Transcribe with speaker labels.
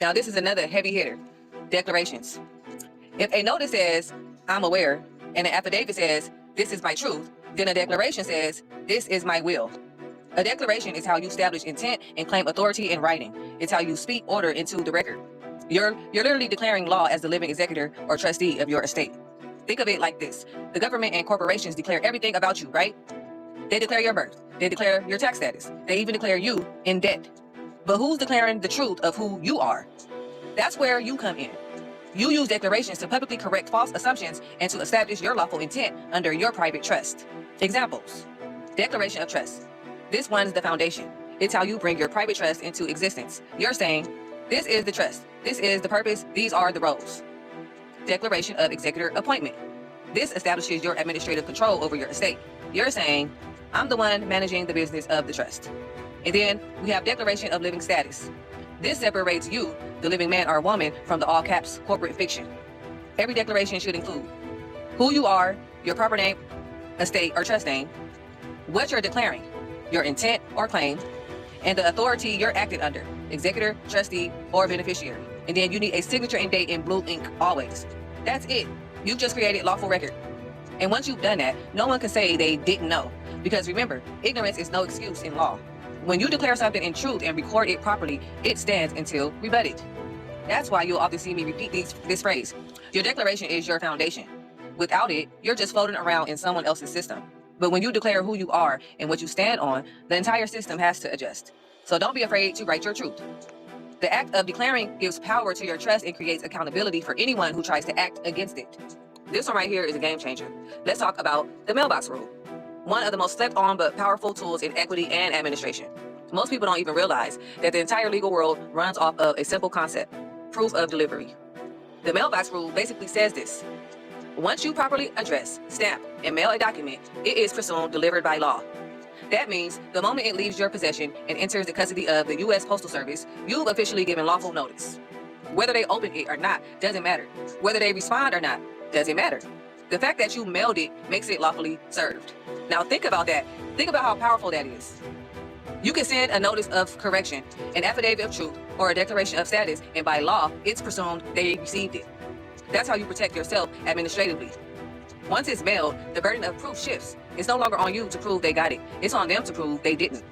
Speaker 1: Now, this is another heavy hitter. Declarations. If a notice says, I'm aware, and an affidavit says, this is my truth, then a declaration says, this is my will. A declaration is how you establish intent and claim authority in writing. It's how you speak order into the record. You're literally declaring law as the living executor or trustee of your estate. Think of it like this. The government and corporations declare everything about you, right? They declare your birth. They declare your tax status. They even declare you in debt. But who's declaring the truth of who you are? That's where you come in. You use declarations to publicly correct false assumptions and to establish your lawful intent under your private trust. Examples. Declaration of trust. This one's the foundation. It's how you bring your private trust into existence. You're saying, this is the trust. This is the purpose. These are the roles. Declaration of executor appointment. This establishes your administrative control over your estate. You're saying, I'm the one managing the business of the trust. And then we have declaration of living status. This separates you, the living man or woman, from the all caps corporate fiction. Every declaration should include who you are, your proper name, estate or trust name, what you're declaring, your intent or claim, and the authority you're acting under, executor, trustee, or beneficiary. And then you need a signature and date in blue ink always. That's it. You've just created lawful record. And once you've done that, no one can say they didn't know. Because remember, ignorance is no excuse in law. When you declare something in truth and record it properly, it stands until rebutted. That's why you'll often see me repeat this phrase. Your declaration is your foundation. Without it, you're just floating around in someone else's system. But when you declare who you are and what you stand on, the entire system has to adjust. So don't be afraid to write your truth. The act of declaring gives power to your trust and creates accountability for anyone who tries to act against it. This one right here is a game changer. Let's talk about the mailbox rule. One of the most slept on but powerful tools in equity and administration. Most people don't even realize that the entire legal world runs off of a simple concept, proof of delivery. The mailbox rule basically says this. Once you properly address, stamp, and mail a document, it is presumed delivered by law. That means the moment it leaves your possession and enters the custody of the U.S. Postal Service, you've officially given lawful notice. Whether they open it or not doesn't matter. Whether they respond or not doesn't matter. The fact that you mailed it makes it lawfully served. Now think about that. Think about how powerful that is. You can send a notice of correction, an affidavit of truth, or a declaration of status, and by law, it's presumed they received it. That's how you protect yourself administratively. Once it's mailed, the burden of proof shifts. It's no longer on you to prove they got it. It's on them to prove they didn't.